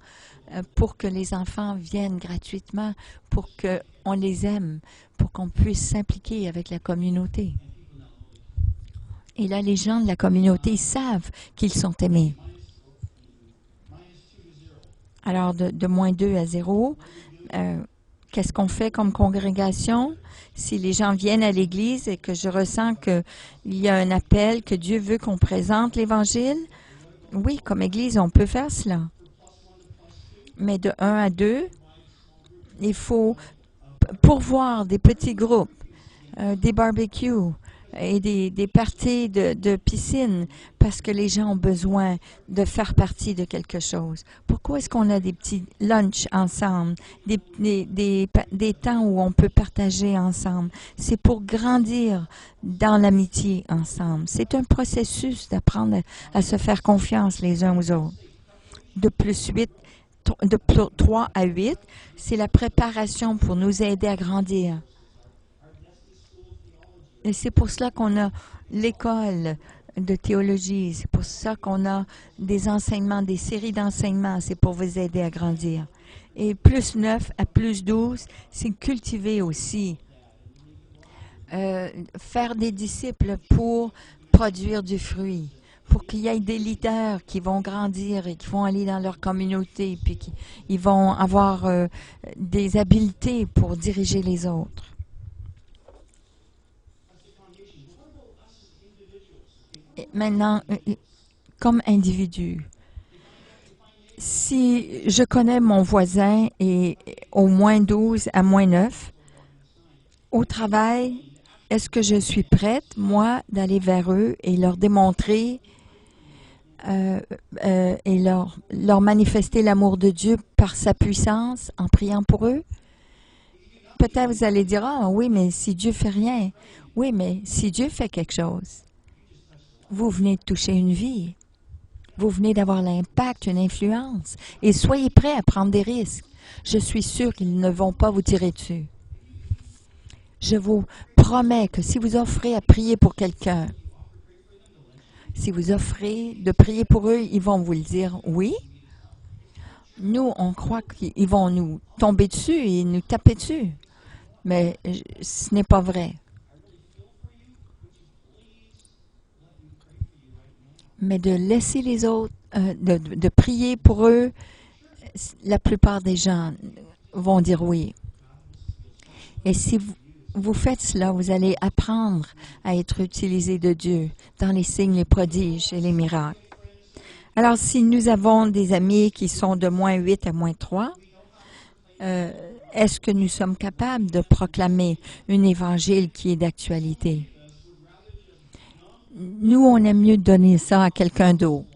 pour que les enfants viennent gratuitement, pour qu'on les aime, pour qu'on puisse s'impliquer avec la communauté. Et là, les gens de la communauté savent qu'ils sont aimés. Alors, de -2 à 0, qu'est-ce qu'on fait comme congrégation? Si les gens viennent à l'Église et que je ressens qu'il y a un appel, que Dieu veut qu'on présente l'Évangile, oui, comme Église, on peut faire cela. Mais de 1 à 2, il faut pourvoir des petits groupes, des barbecues, et des parties de piscine parce que les gens ont besoin de faire partie de quelque chose. Pourquoi est-ce qu'on a des petits lunchs ensemble, des temps où on peut partager ensemble? C'est pour grandir dans l'amitié ensemble. C'est un processus d'apprendre à se faire confiance les uns aux autres. De 3 à 8, c'est la préparation pour nous aider à grandir. Et c'est pour cela qu'on a l'école de théologie, c'est pour ça qu'on a des enseignements, des séries d'enseignements, c'est pour vous aider à grandir. Et +9 à +12, c'est cultiver aussi faire des disciples pour produire du fruit, pour qu'il y ait des leaders qui vont grandir et qui vont aller dans leur communauté, puis qui ils vont avoir des habiletés pour diriger les autres. Et maintenant, comme individu, si je connais mon voisin et au moins 12 à moins 9, au travail, est-ce que je suis prête, moi, d'aller vers eux et leur démontrer et leur manifester l'amour de Dieu par sa puissance en priant pour eux? Peut-être vous allez dire, ah oui, mais si Dieu fait rien. Oui, mais si Dieu fait quelque chose, vous venez de toucher une vie. Vous venez d'avoir l'impact, une influence. Et soyez prêts à prendre des risques. Je suis sûre qu'ils ne vont pas vous tirer dessus. Je vous promets que si vous offrez à prier pour quelqu'un, si vous offrez de prier pour eux, ils vont vous le dire oui. Nous, on croit qu'ils vont nous tomber dessus et nous taper dessus. Mais ce n'est pas vrai. Mais de laisser les autres, de prier pour eux, la plupart des gens vont dire oui. Et si vous faites cela, vous allez apprendre à être utilisé de Dieu dans les signes, les prodiges et les miracles. Alors, si nous avons des amis qui sont de moins 8 à moins 3, est-ce que nous sommes capables de proclamer un évangile qui est d'actualité? Nous, on aime mieux donner ça à quelqu'un d'autre.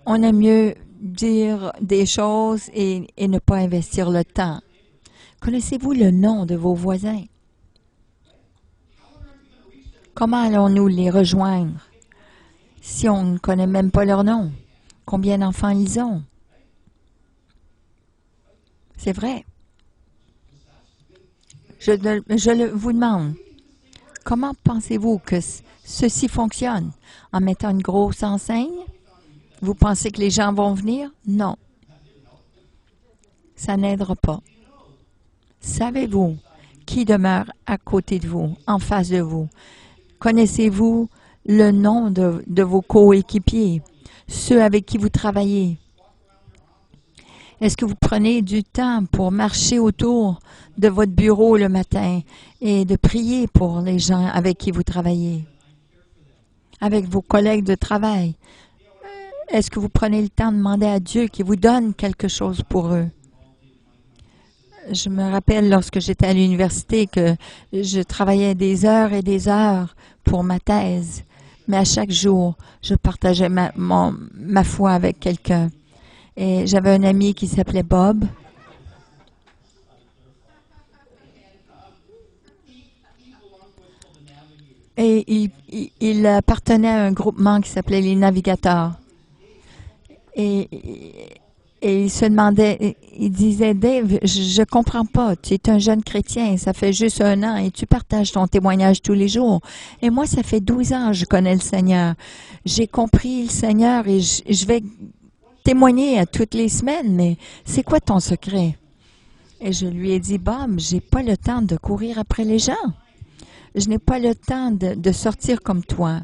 On aime mieux dire des choses et ne pas investir le temps. Connaissez-vous le nom de vos voisins? Comment allons-nous les rejoindre si on ne connaît même pas leur nom? Combien d'enfants ils ont? C'est vrai. Vous demande, comment pensez-vous que ceci fonctionne? En mettant une grosse enseigne? Vous pensez que les gens vont venir? Non. Ça n'aidera pas. Savez-vous qui demeure à côté de vous, en face de vous? Connaissez-vous le nom de vos coéquipiers, ceux avec qui vous travaillez? Est-ce que vous prenez du temps pour marcher autour de votre bureau le matin et de prier pour les gens avec qui vous travaillez? Avec vos collègues de travail? Est-ce que vous prenez le temps de demander à Dieu qu'il vous donne quelque chose pour eux? Je me rappelle lorsque j'étais à l'université que je travaillais des heures et des heures pour ma thèse, mais à chaque jour, je partageais ma foi avec quelqu'un. Et j'avais un ami qui s'appelait Bob. Et il appartenait à un groupement qui s'appelait les Navigateurs. Et il se demandait, il disait, Dave, je comprends pas, tu es un jeune chrétien, ça fait juste 1 an et tu partages ton témoignage tous les jours. Et moi, ça fait 12 ans que je connais le Seigneur. J'ai compris le Seigneur et je vais témoigner à toutes les semaines, mais c'est quoi ton secret? Et je lui ai dit, Bob, j'ai pas le temps de courir après les gens. Je n'ai pas le temps de sortir comme toi.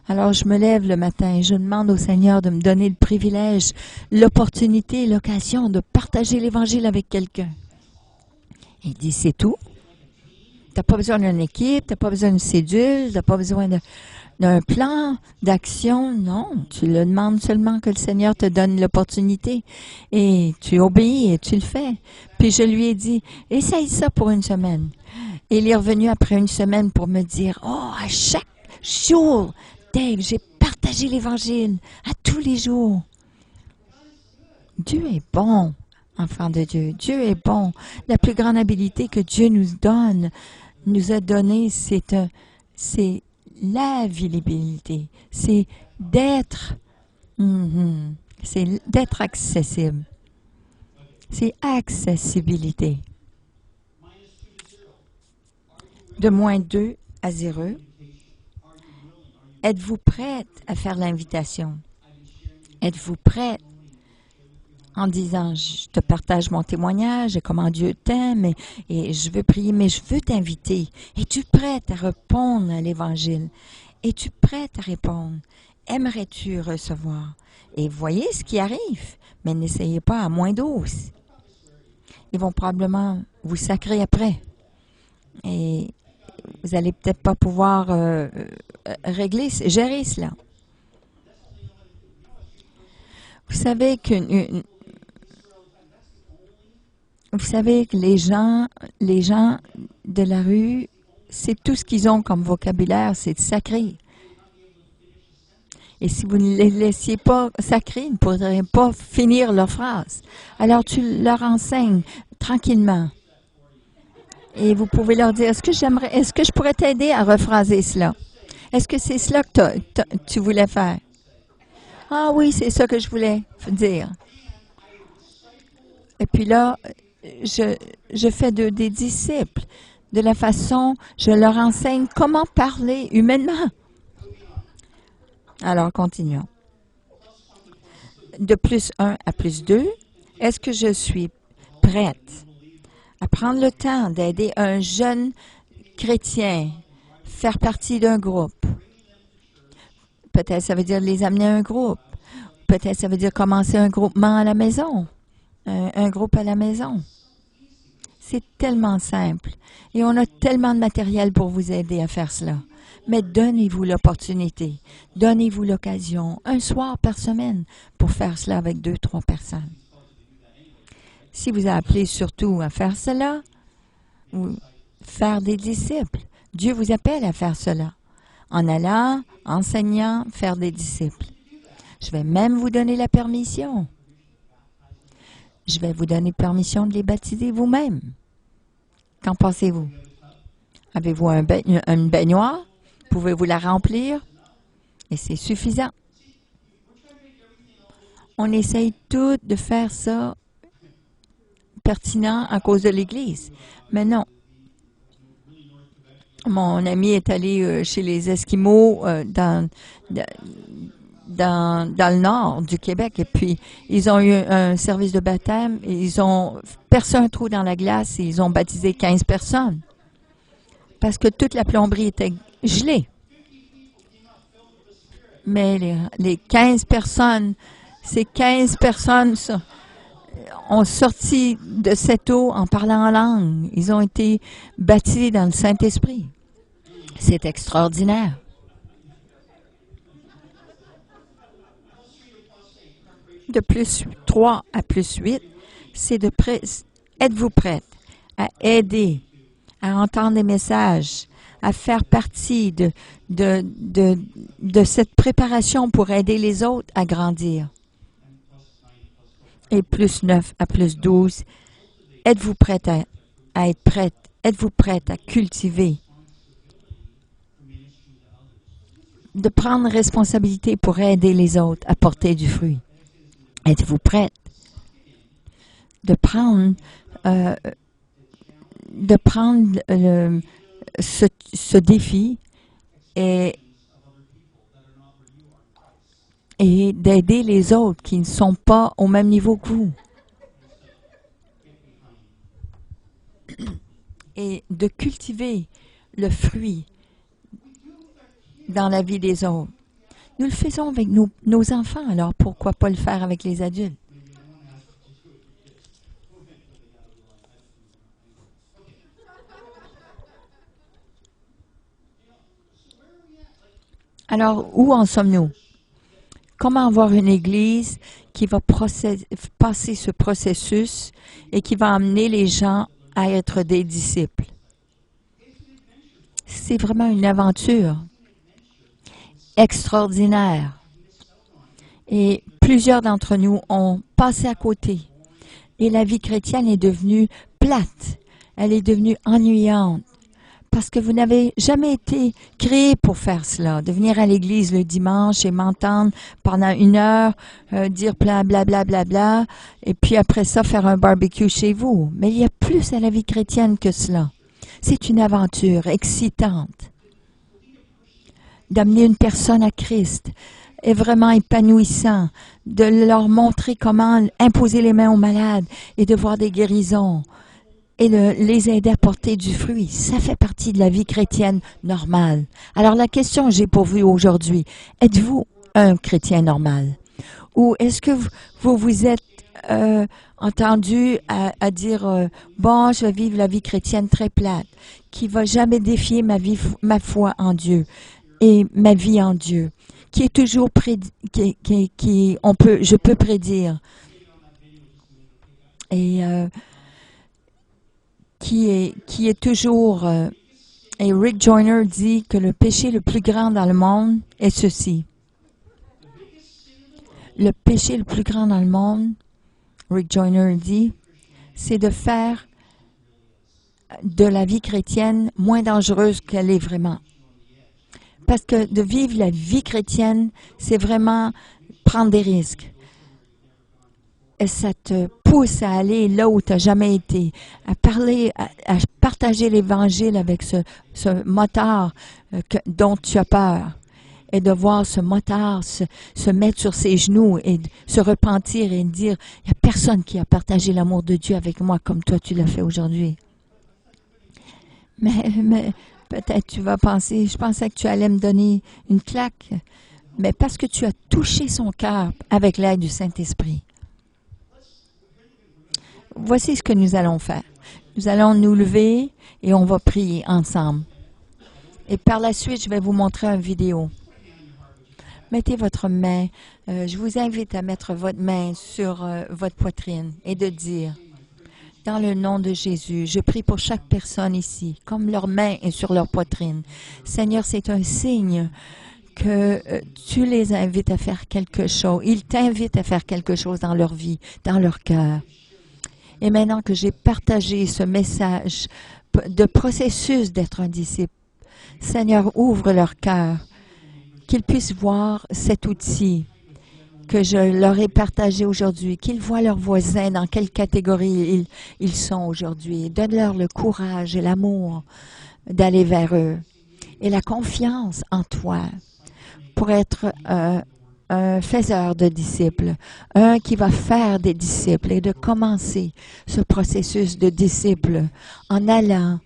Alors, je me lève le matin et je demande au Seigneur de me donner le privilège, l'opportunité, l'occasion de partager l'Évangile avec quelqu'un. Il dit, c'est tout. Tu n'as pas besoin d'une équipe, tu n'as pas besoin d'une cédule, tu n'as pas besoin d'un plan d'action. Non, tu le demandes seulement que le Seigneur te donne l'opportunité et tu obéis et tu le fais. Puis je lui ai dit, essaye ça pour 1 semaine. Et il est revenu après 1 semaine pour me dire, oh, à chaque jour, Dave, j'ai partagé l'Évangile à tous les jours. Dieu est bon, enfant de Dieu. Dieu est bon. La plus grande habilité que Dieu nous a donnée, c'est la visibilité. C'est d'être accessible. C'est accessibilité. De moins 2 à 0. Êtes-vous prête à faire l'invitation? Êtes-vous prête en disant, je te partage mon témoignage et comment Dieu t'aime et je veux prier, mais je veux t'inviter. Es-tu prête à répondre à l'Évangile? Es-tu prête à répondre? Aimerais-tu recevoir? Et voyez ce qui arrive, mais n'essayez pas à moins 12. Ils vont probablement vous sacrer après. Et vous n'allez peut-être pas pouvoir gérer cela. Vous savez que les gens de la rue, c'est tout ce qu'ils ont comme vocabulaire, c'est de sacrer. Et si vous ne les laissiez pas sacrer, ils ne pourraient pas finir leur phrase. Alors tu leur enseignes tranquillement. Et vous pouvez leur dire, est-ce que je pourrais t'aider à rephraser cela? Est-ce que c'est cela que tu voulais faire? Ah oui, c'est ça que je voulais dire. Et puis là, je fais des disciples. De la façon, je leur enseigne comment parler humainement. Alors, continuons. De plus 1 à plus 2, est-ce que je suis prête à prendre le temps d'aider un jeune chrétien, faire partie d'un groupe? Peut-être ça veut dire les amener à un groupe. Peut-être ça veut dire commencer un groupement à la maison. Un groupe à la maison. C'est tellement simple. Et on a tellement de matériel pour vous aider à faire cela. Mais donnez-vous l'opportunité. Donnez-vous l'occasion, un soir par semaine, pour faire cela avec 2, 3 personnes. Si vous appelez surtout à faire cela, ou faire des disciples, Dieu vous appelle à faire cela. En allant, enseignant, faire des disciples. Je vais même vous donner la permission. Je vais vous donner permission de les baptiser vous-même. Qu'en pensez-vous? Avez-vous une baignoire? Pouvez-vous la remplir? Et c'est suffisant. On essaye tout de faire ça pertinent à cause de l'Église. Mais non. Mon ami est allé chez les Esquimaux dans le nord du Québec et puis ils ont eu un service de baptême et ils ont percé un trou dans la glace et ils ont baptisé 15 personnes parce que toute la plomberie était gelée. Mais les 15 personnes, ces 15 personnes ont sorti de cette eau en parlant en langue. Ils ont été baptisés dans le Saint-Esprit. C'est extraordinaire. De plus 3 à plus 8, c'est êtes-vous prête à aider, à entendre des messages, à faire partie de cette préparation pour aider les autres à grandir? Et plus 9 à plus 12, êtes-vous prête à être prête? Êtes-vous prête à cultiver? De prendre responsabilité pour aider les autres à porter du fruit. Êtes-vous prête de prendre ce défi et d'aider les autres qui ne sont pas au même niveau que vous? Et de cultiver le fruit dans la vie des autres. Nous le faisons avec nos enfants, alors pourquoi pas le faire avec les adultes? Alors, où en sommes-nous? Comment avoir une Église qui va passer ce processus et qui va amener les gens à être des disciples? C'est vraiment une aventure extraordinaire. Et plusieurs d'entre nous ont passé à côté. Et la vie chrétienne est devenue plate. Elle est devenue ennuyante. Parce que vous n'avez jamais été créé pour faire cela, de venir à l'église le dimanche et m'entendre pendant 1 heure dire bla bla bla bla bla, et puis après ça faire un barbecue chez vous. Mais il y a plus à la vie chrétienne que cela. C'est une aventure excitante d'amener une personne à Christ, est vraiment épanouissant, de leur montrer comment imposer les mains aux malades et de voir des guérisons et de les aider à porter du fruit. Ça fait partie de la vie chrétienne normale. Alors la question que j'ai pour vous aujourd'hui, êtes-vous un chrétien normal? Ou est-ce que vous vous êtes entendu à dire bon, je vais vivre la vie chrétienne très plate, qui va jamais défier ma foi en Dieu et ma vie en Dieu, qui est toujours je peux prédire et qui est toujours et Rick Joyner dit que le péché le plus grand dans le monde est ceci. Le péché le plus grand dans le monde, Rick Joyner dit, c'est de faire de la vie chrétienne moins dangereuse qu'elle est vraiment. Parce que de vivre la vie chrétienne, c'est vraiment prendre des risques. Et ça te pousse à aller là où tu n'as jamais été, à parler, à partager l'Évangile avec ce motard dont tu as peur. Et de voir ce motard se mettre sur ses genoux et se repentir et dire, il n'y a personne qui a partagé l'amour de Dieu avec moi comme toi tu l'as fait aujourd'hui. Mais peut-être tu vas penser, je pensais que tu allais me donner une claque, mais parce que tu as touché son cœur avec l'aide du Saint-Esprit. Voici ce que nous allons faire. Nous allons nous lever et on va prier ensemble. Et par la suite, je vais vous montrer une vidéo. Mettez votre main, je vous invite à mettre votre main sur votre poitrine et de dire, dans le nom de Jésus, je prie pour chaque personne ici, comme leur main est sur leur poitrine. Seigneur, c'est un signe que tu les invites à faire quelque chose. Ils t'invitent à faire quelque chose dans leur vie, dans leur cœur. Et maintenant que j'ai partagé ce message de processus d'être un disciple, Seigneur, ouvre leur cœur, qu'ils puissent voir cet outil que je leur ai partagé aujourd'hui, qu'ils voient leurs voisins dans quelle catégorie ils sont aujourd'hui. Donne-leur le courage et l'amour d'aller vers eux et la confiance en toi pour être un faiseur de disciples, un qui va faire des disciples et de commencer ce processus de disciples en allant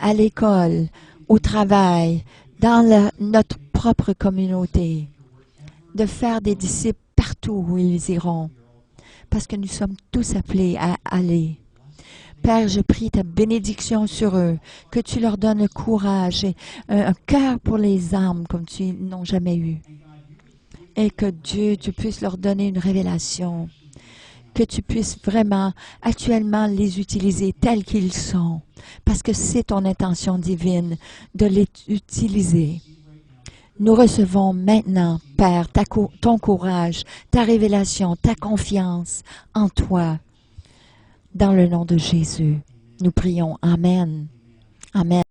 à l'école, au travail, dans notre propre communauté, de faire des disciples partout où ils iront, parce que nous sommes tous appelés à aller. Père, je prie ta bénédiction sur eux, que tu leur donnes le courage et un cœur pour les âmes comme tu n'ont jamais eu. Et que Dieu, tu puisses leur donner une révélation, que tu puisses vraiment actuellement les utiliser tels qu'ils sont, parce que c'est ton intention divine de les utiliser. Nous recevons maintenant, Père, ton courage, ta révélation, ta confiance en toi. Dans le nom de Jésus, nous prions. Amen. Amen.